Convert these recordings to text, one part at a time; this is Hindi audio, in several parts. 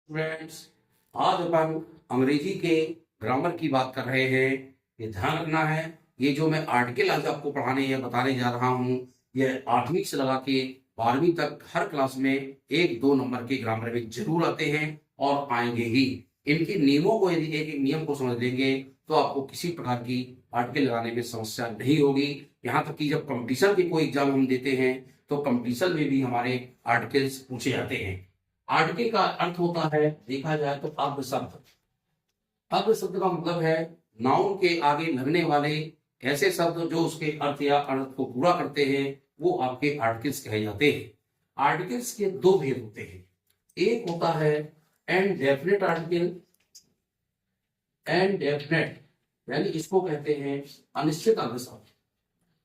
फ्रेंड्स, आज अपन अंग्रेजी के ग्रामर की बात कर रहे हैं। ये ध्यान रखना है, ये जो मैं आर्टिकल आज आपको पढ़ाने या बताने जा रहा हूँ, ये 8वीं से लगा के 12वीं तक हर क्लास में 1-2 नंबर के ग्रामर में जरूर आते हैं और आएंगे ही। इनके नियमों को यदि एक एक नियम को समझ लेंगे तो आपको किसी प्रकार की आर्टिकल लगाने में समस्या नहीं होगी। यहाँ तक कि जब कंपटीशन के कोई एग्जाम हम देते हैं तो कंपटीशन में भी हमारे आर्टिकल्स पूछे जाते हैं। आर्टिकल का अर्थ होता है, देखा जाए तो अब्र शब्द। अब्र शब्द का मतलब है नाउन के आगे लगने वाले ऐसे शब्द जो उसके अर्थ या अर्थ को पूरा करते हैं, वो आपके आर्टिकल्स कहे जाते हैं। आर्टिकल्स के दो भेद होते हैं। एक होता है and definite article. And definite यानी इसको कहते हैं अनिश्चित अग्र शब्द।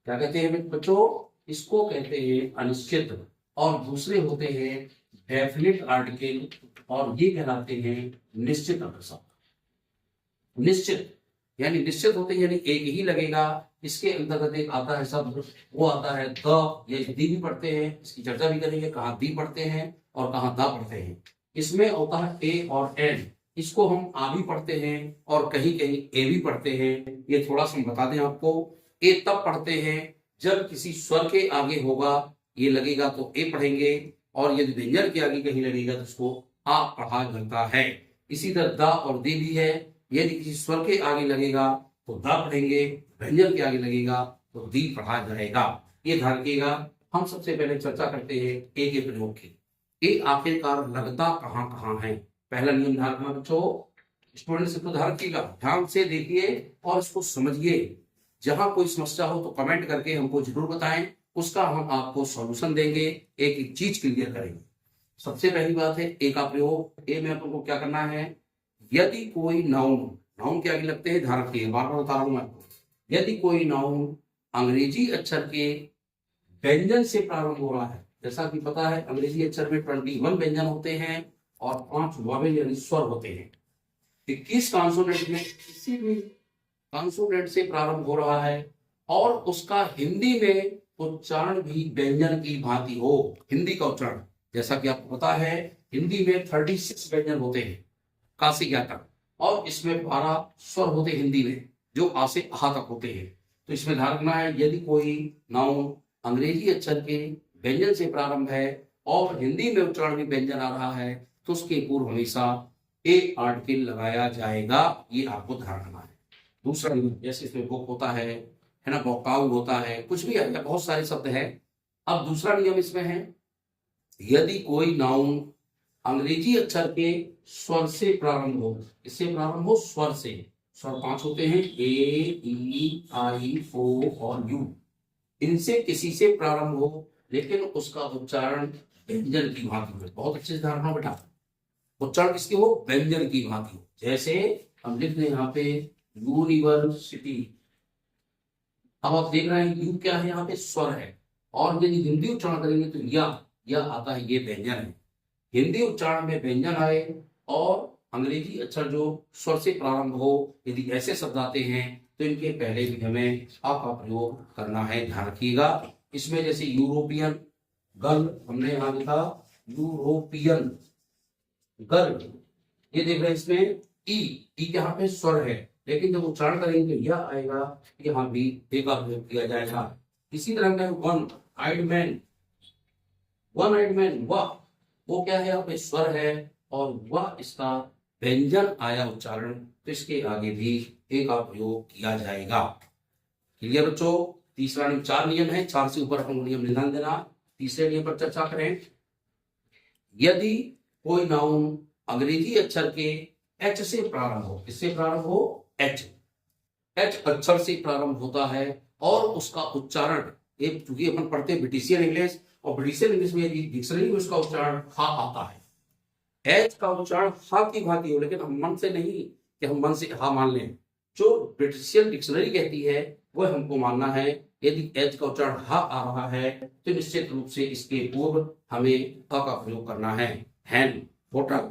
क्या कहते हैं बच्चों? इसको कहते हैं अनिश्चित। और दूसरे होते हैं डेफिनेट आर्टिकल और ये कहलाते हैं निश्चित अग्र शब्द। निश्चित यानी निश्चित होते हैं, यानी एक ही लगेगा। इसके अंतर्गत एक आता है शब्द, वो आता है द। ये दी भी पढ़ते हैं, इसकी चर्चा भी करेंगे, कहाँ दी पढ़ते हैं और कहाँ दा पढ़ते हैं। इसमें होता है ए और एन। इसको हम आ भी पढ़ते हैं और कहीं कहीं ए भी पढ़ते हैं। ये थोड़ा सा बता दें आपको, ए तब पढ़ते हैं जब किसी स्वर के आगे होगा, ये लगेगा तो ए पढ़ेंगे, और यदि व्यंजन के आगे कहीं लगेगा तो उसको आ पढ़ा जाता है। इसी तरह दा और दी भी है, यदि किसी स्वर के आगे लगेगा तो दा पढ़ेंगे, व्यंजन के आगे लगेगा तो दी पढ़ा जाएगा। ये ध्यान रखिएगा। हम सबसे पहले चर्चा करते हैं ए के प्रयोग की। ए आखिरकार लगता कहाँ कहाँ है। पहला नियम ध्यान रखना बच्चों, स्टूडेंट्स को ध्यान रखिएगा, ध्यान से देखिए और इसको समझिए। जहां कोई समस्या हो तो कमेंट करके हमको जरूर बताएं, उसका हम आपको सॉल्यूशन देंगे, एक एक चीज क्लियर करेंगे। सबसे पहली बात है ए का प्रयोग। ए में अपन को क्या करना है? यदि कोई नाउन, नाउन के आगे लगते हैं, ध्यान रखिए, बार बार बता रहा हूं मैं आपको। यदि कोई नाउन अंग्रेजी अक्षर के व्यंजन से प्रारंभ हो रहा है, जैसा कि पता है अंग्रेजी अक्षर में 21 व्यंजन होते हैं और 5 वावेल यानी स्वर होते हैं। 21 कॉन्सोनेंट में किसी भी कॉन्सोनेंट से प्रारंभ हो रहा है और उसका हिंदी में उच्चारण भी व्यंजन की भांति हो। हिंदी का उच्चारण, जैसा कि आपको पता है हिंदी में 36 व्यंजन होते हैं का से क्या तक, और इसमें 12 स्वर होते हैं हिंदी में, जो आ से आ तक होते हैं। तो इसमें ध्यान रखना है, यदि कोई नाउन अंग्रेजी अक्षर के व्यंजन से प्रारंभ है और हिंदी में उच्चारण भी व्यंजन आ रहा है तो उसके पूर्व हमेशा ए आर्टिकल लगाया जाएगा। ये आपको ध्यान रखना है। दूसरा, जैसे इसमें बुक होता है ना, बौकाऊ होता है, कुछ भी है, बहुत सारे शब्द है। अब दूसरा नियम इसमें है, यदि कोई नाउन अंग्रेजी अक्षर के स्वर से प्रारंभ हो, इससे प्रारंभ हो स्वर से। स्वर 5 होते हैं, ए, ई, आई, ओ और यू। इनसे किसी से प्रारंभ हो लेकिन उसका उच्चारण व्यंजन की भांति हो। बहुत अच्छे से ध्यान रखना बेटा, उच्चारण किसकी हो? व्यंजन की भांति हो। जैसे हम लिख रहे हैं यहाँ पे यूनिवर्सिटी। अब आप देख रहे हैं यू क्या है, यहाँ पे स्वर है, और यदि हिंदी उच्चारण करेंगे तो यह आता है, ये व्यंजन है। हिंदी उच्चारण में व्यंजन आए और अंग्रेजी अक्षर जो स्वर से प्रारंभ हो, यदि ऐसे शब्द आते हैं तो इनके पहले भी हमें आ का प्रयोग करना है, ध्यान रखिएगा। इसमें जैसे यूरोपियन गर्ल, हमने यहाँ लिखा यूरोपियन गर्ल, ये देख रहे हैं इसमें ई यहाँ पे स्वर है, लेकिन जब उच्चारण करेंगे तो यह आएगा, यहाँ भी ए का प्रयोग किया जाएगा। इसी तरह का one eyed man, one eyed man, वह, वो क्या है, यहाँ पे स्वर है और वह इसका व्यंजन आया उच्चारण, तो इसके आगे भी ए का प्रयोग किया जाएगा। क्लियर बच्चों? तीसरा नियम, 4 नियम है, 4 से ऊपर अपन नियम ध्यान देना। तीसरे नियम पर चर्चा करें। यदि कोई नाउन अंग्रेजी अक्षर के एच से प्रारंभ हो, किससे प्रारंभ हो? एच। एच अक्षर से प्रारंभ होता है और उसका उच्चारण, एक चूंकि अपन पढ़ते हैं ब्रिटिशियन इंग्लिश, और ब्रिटिशियन इंग्लिश में यदि डिक्शनरी में उसका उच्चारण हा आता है, एच का उच्चारण हा की भांति हो, लेकिन हम मन से नहीं कि हम मन से हा मान लें। जो ब्रिटिशियन डिक्शनरी कहती है वह हमको मानना है। यदि एच का उच्चारण हा आ रहा है तो निश्चित रूप से इसके पूर्व हमें अ का प्रयोग करना है। हैंड, होटल,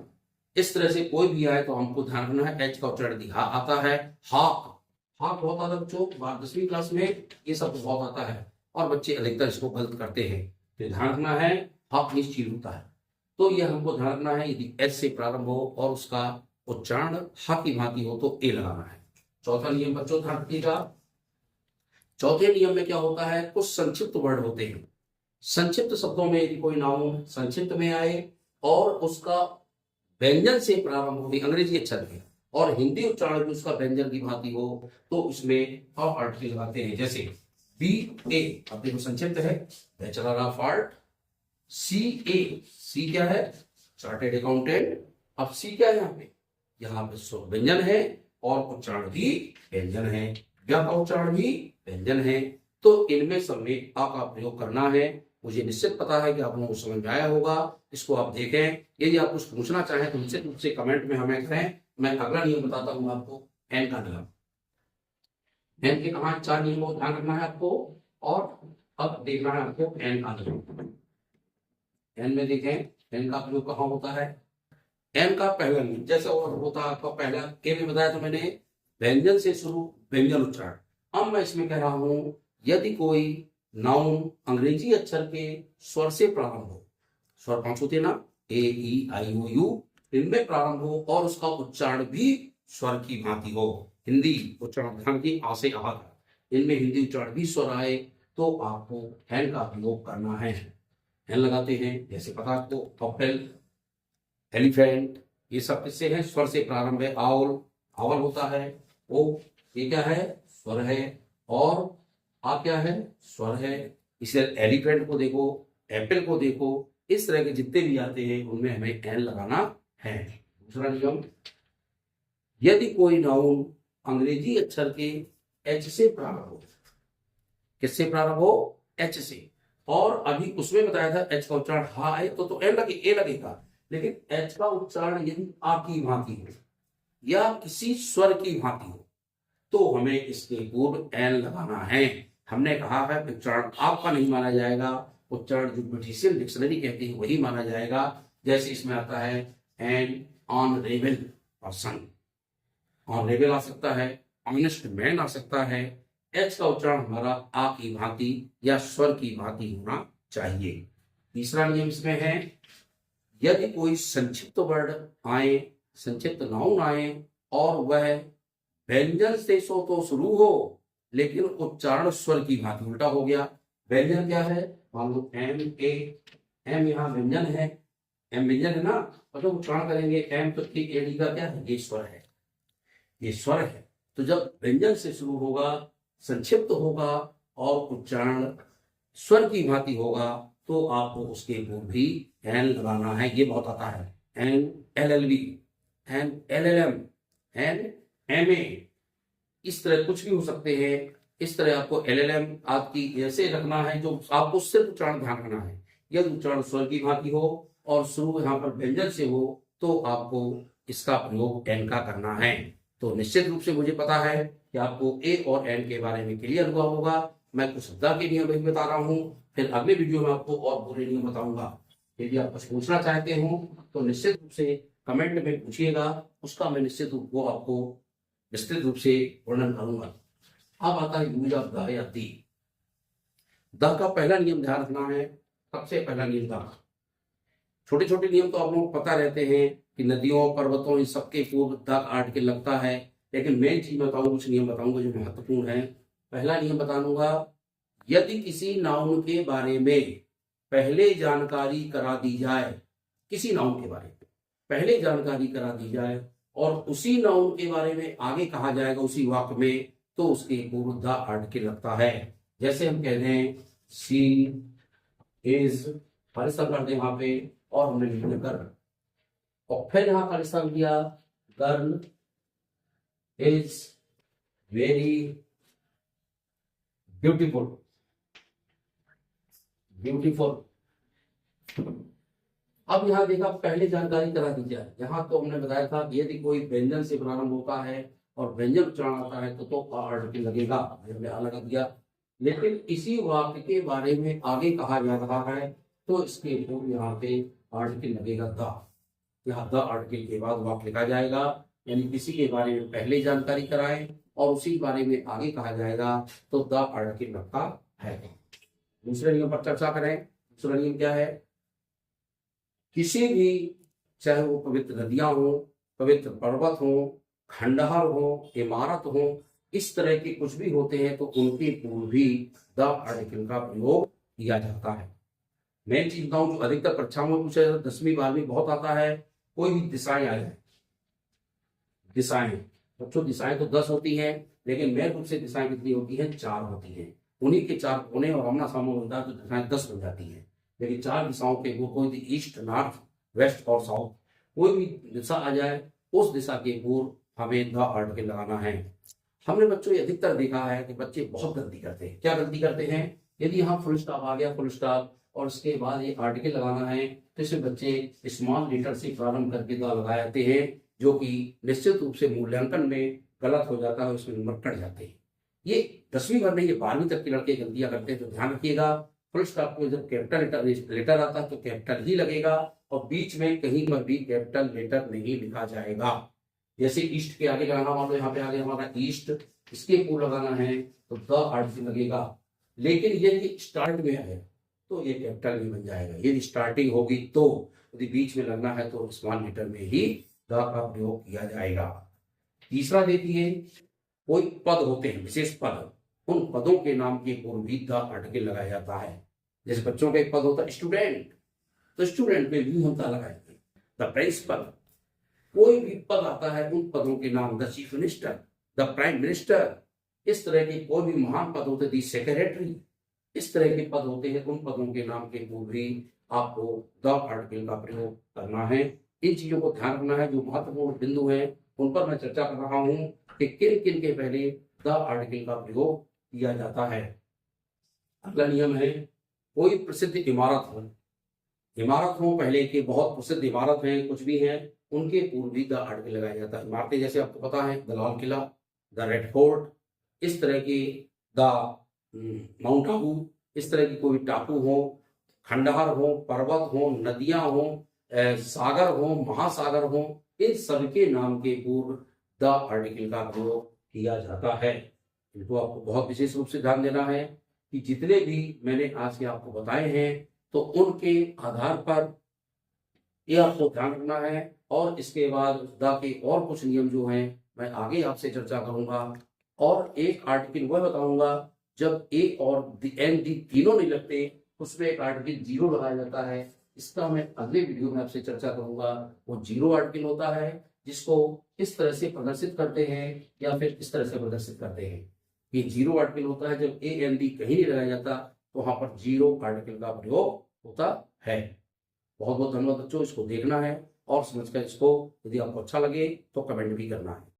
इस तरह से कोई भी आए तो हमको ध्यान रखना है, एच का उच्चारण यदि हा आता है। हाक, हाक बहुत आता है बच्चों, 10वीं क्लास में ये सब बहुत आता है और बच्चे अधिकतर इसको गलत करते हैं, तो ध्यान रखना है, हाक निश्चित होता है। तो ये हमको ध्यान रखना है, यदि एच से प्रारंभ हो और उसका उच्चारण हा की भांति हो तो ए लगाना है। चौथा नियम बच्चों ध्यान रखिएगा। चौथे नियम में क्या होता है, कुछ संक्षिप्त वर्ड होते हैं। संक्षिप्त शब्दों में यदि कोई नाउन संक्षिप्त में आए और उसका व्यंजन से प्रारंभ हो, अंग्रेजी अक्षर में, और हिंदी उच्चारण भी उसका व्यंजन की भांति हो, तो उसमें अ आर्टिकल लगाते हैं। जैसे बी ए, अब देखो संक्षिप्त है, बैचलर ऑफ आर्ट। सी ए, सी क्या है, चार्टेड अकाउंटेंट। अब सी क्या है यहाँ पे स्वर व्यंजन है और उच्चारण भी व्यंजन है, व्या का उच्चारण भी व्यंजन है। तो इनमें सब में आ का प्रयोग करना है। मुझे निश्चित पता है कि आप लोगों को समझ में आया होगा। इसको आप देखें, यदि आप कुछ पूछना चाहें तो निश्चित रूप से कमेंट में हमें करें। मैं अगला नियम बताता हूँ आपको, एन का नियम। एन के कहा 4 नियमों को ध्यान रखना है आपको, और अब देखना है आपको एन का नियम। एन में देखें एन का प्रयोग कहाँ होता है। एन का पहला नियम जैसे और होता है आपका पहला के में बताया था मैंने, व्यंजन से शुरू व्यंजन उच्चारण। अब मैं इसमें कह रहा हूं, यदि कोई नाउन अंग्रेजी अक्षर के स्वर से प्रारंभ हो, स्वर 5 होते ना, ए ई आई ओ यू, इनमें प्रारंभ हो और उसका उच्चारण भी स्वर की भांति हो, हिंदी उच्चारण ध्यान की आ से आ, इनमें हिंदी उच्चारण भी स्वर आए, तो आपको एन का प्रयोग करना है। एन लगाते हैं, जैसे पता आपको एप्पल, एलिफेंट, ये सब किससे है, स्वर से प्रारंभ है। आउल, आउल होता है। ओ, ये क्या है, स्वर है। और आ क्या है, स्वर है। इसे एलिफेंट को देखो, एप्पल को देखो, इस तरह के जितने भी आते हैं उनमें हमें एन लगाना है। दूसरा नियम, यदि कोई नाउन अंग्रेजी अक्षर के एच से प्रारंभ हो, किससे प्रारंभ हो, एच से, और अभी उसमें बताया था एच का उच्चारण हा है तो एन लगे, ए लगेगा। लेकिन एच का उच्चारण यदि आ की भांति हो या किसी स्वर की भांति हो, तो हमें इसके पूर्व एन लगाना है। हमने कहा है उच्चारण आपका नहीं माना जाएगा, उच्चारण जो ब्रिटिशियन डिक्शनरी कहती है वही माना जाएगा। जैसे इसमें आता है एन ऑनरेबल पर्सन, ऑनरेबल आ सकता है, ऑनेस्ट मैन आ सकता है। एच का उच्चारण हमारा आ की भांति या स्वर की भांति होना चाहिए। तीसरा नियम इसमें है, यदि कोई संक्षिप्त वर्ड आए, संक्षिप्त नाउन आए और वह व्यंजन से सो तो शुरू हो लेकिन उच्चारण स्वर की भांति उल्टा हो गया। व्यंजन क्या है, मान लो एम ए, एम यहाँ व्यंजन है, एम व्यंजन है ना, और जब उच्चारण करेंगे एम तो ठीक एडी का क्या है, ये स्वर है, ये स्वर है। तो जब व्यंजन से शुरू होगा, संक्षिप्त होगा और उच्चारण स्वर की भांति होगा, तो आपको उसके पूर्व भी एन लगाना है। ये बहुत आता है, N L L B, N L L M, N M A, इस तरह कुछ भी हो सकते हैं। इस तरह आपको एल एल एम आपकी ऐसे रखना है, जो आपको सिर्फ उच्चारण ध्यान रखना है। यदि उच्चारण स्वर की भांति हो और शुरू यहाँ पर व्यंजन से हो, तो आपको इसका प्रयोग एन का करना है। तो निश्चित रूप से मुझे पता है कि आपको ए और एन के बारे में क्लियर हुआ होगा। मैं कुछ शब्द के नियम भी बता रहा हूँ, फिर अगले वीडियो में आपको और पूरे नियम बताऊंगा। यदि आप कुछ पूछना चाहते हो तो निश्चित रूप से कमेंट में पूछिएगा, उसका मैं निश्चित रूप वो आपको विस्तृत रूप से वर्णन करूंगा। अब आता है यूज ऑफ द या दी। द का पहला नियम ध्यान रखना है, सबसे पहला नियम द। छोटे छोटे नियम तो आप लोगों को पता रहते हैं कि नदियों पर्वतों इन सबके पूर्व द आर्टिकल लगता है, लेकिन मेन चीज बताऊंगा, कुछ नियम बताऊंगा जो महत्वपूर्ण है। पहला नियम बताऊंगा, यदि किसी नाउन के बारे में पहले जानकारी करा दी जाए, किसी नाउन के बारे में पहले जानकारी करा दी जाए और उसी नाउन के बारे में आगे कहा जाएगा उसी वाक्य में, तो उसके पूर्व द आर्टिकल लगता है। जैसे हम कहते हैं सी इज, परिश्रम करते हैं वहां पे और हमने लिख दिया गर्ल, और फिर यहां परिश्रम किया girl is very beautiful, beautiful. अब यहाँ देखा पहले जानकारी करा दी जाए, यहाँ तो हमने बताया था कि यदि कोई व्यंजन से प्रारंभ होता है और व्यंजन उच्चारण आता है तो आर्टिकल लगेगा, हमने आ लगा दिया। लेकिन इसी वाक्य के बारे में आगे कहा जा रहा है तो इसके पूर्व यहाँ पे आर्टिकल लगेगा द। यहाँ द आर्टिकल के बाद वाक्य लिखा जाएगा, यानी किसी के बारे में पहले जानकारी कराएं और उसी बारे में आगे कहा जाएगा तो द आर्टिकल लगता है। दूसरे नियम पर चर्चा करें। दूसरा नियम क्या है, किसी भी, चाहे वो पवित्र नदियां हो, पवित्र पर्वत हो, खंडहर हो, इमारत हो, इस तरह के कुछ भी होते हैं तो उनके पूर्व भी द आर्टिकल का प्रयोग किया जाता है। मैं चीज बताऊं, जो अधिकतर परीक्षाओं में पूछा जाता है, 10वीं 12वीं बहुत आता है, कोई भी दिशाएं आ जाए, दिशाएं, बच्चों दिशाएं तो 10 होती हैं, लेकिन मेन रूप से दिशाएं कितनी होती हैं? 4 होती हैं। उन्हीं के 4 कोने और आमना सामना होता है तो दिशाएं 10 बन जाती हैं। लेकिन 4 दिशाओं के वो कोई भी ईस्ट, नॉर्थ, वेस्ट और साउथ, कोई भी दिशा आ जाए उस दिशा के पूर्व हमें द आर्टिकल लगाना है। हमने बच्चों ये अधिकतर देखा है कि बच्चे बहुत गलती करते हैं। क्या गलती करते हैं? यदि यहाँ फुल स्टॉप आ गया, फुल स्टॉप, और उसके बाद ये आर्टिकल लगाना है, तो इसमें बच्चे स्मॉल लेटर से प्रारंभ करके द लगा जाते हैं, जो कि निश्चित रूप से मूल्यांकन में गलत हो जाता है, उसमें नंबर कट जाते हैं। ये 10वीं भर नहीं, ये 12वीं तक के लड़के गलतियां करते हैं, तो ध्यान रखिएगा। फुल स्टॉप को जब कैपिटल लेटर आता है तो कैपिटल ही लगेगा, और बीच में कहीं पर भी कैपिटल लेटर नहीं लिखा जाएगा। जैसे ईस्ट के आगे लगाना, मान लो यहाँ पे आगे हमारा ईस्ट, इसके पूर्व लगाना है तो द आर्टिकल लगेगा। लेकिन यदि स्टार्ट में है तो ये कैपिटल में बन जाएगा। यदि स्टार्टिंग होगी तो, यदि बीच में लगना है तो स्मॉल लेटर में ही द का प्रयोग किया जाएगा। तीसरा देखिए, कोई पद होते हैं, विशेष पद, उन पदों के नाम के पूर्व भी द आर्टिकल लगाया जाता है। जैसे बच्चों का एक पद होता है स्टूडेंट, तो स्टूडेंट में भी हम द लगाएंगे। द प्रिंसिपल, कोई भी पद आता है उन पदों के नाम, the chief minister, the prime minister, इस तरह के कोई भी महान पद होते, द सेक्रेटरी, इस तरह के पद होते हैं, उन पदों के नाम के पूर्व भी आपको द आर्टिकल का प्रयोग करना है। इन चीजों को ध्यान रखना है। जो महत्वपूर्ण बिंदु हैं उन पर मैं चर्चा कर रहा हूं कि किन किन के पहले द आर्टिकल का प्रयोग किया जाता है। अगला नियम है, कोई प्रसिद्ध इमारत हो पहले के, बहुत प्रसिद्ध इमारत है, कुछ भी है, उनके पूर्व भी द आर्टिकल लगाया जाता है। इमारतें जैसे आपको पता है, the Lal Qila, the red fort, इस तरह की, द माउंट आबू, इस तरह की कोई टापू हो, खंडहर हो, पर्वत हो, नदियां हो, सागर हो, महासागर हो, इन सबके नाम के पूर्व द आर्टिकल का प्रयोग किया जाता है। इनको आपको बहुत विशेष रूप से ध्यान देना है कि जितने भी मैंने आज के आपको बताए हैं तो उनके आधार पर ये आपको ध्यान रखना है। और इसके बाद द के और कुछ नियम जो हैं मैं आगे आपसे चर्चा करूंगा, और एक आर्टिकल वह बताऊंगा जब ए और द एंड दी तीनों नहीं लगते, उसमें एक आर्टिकल 0 लगाया जाता है। इसका मैं अगले वीडियो में आपसे चर्चा करूंगा। वो 0 आर्टिकल होता है जिसको इस तरह से प्रदर्शित करते हैं या फिर इस तरह से प्रदर्शित करते हैं। ये 0 आर्टिकल होता है जब ए एंड डी कहीं नहीं लगाया जाता, तो वहां पर 0 आर्टिकल का प्रयोग होता है। बहुत बहुत धन्यवाद बच्चों, इसको देखना है और समझकर इसको, यदि आपको अच्छा लगे तो कमेंट भी करना है।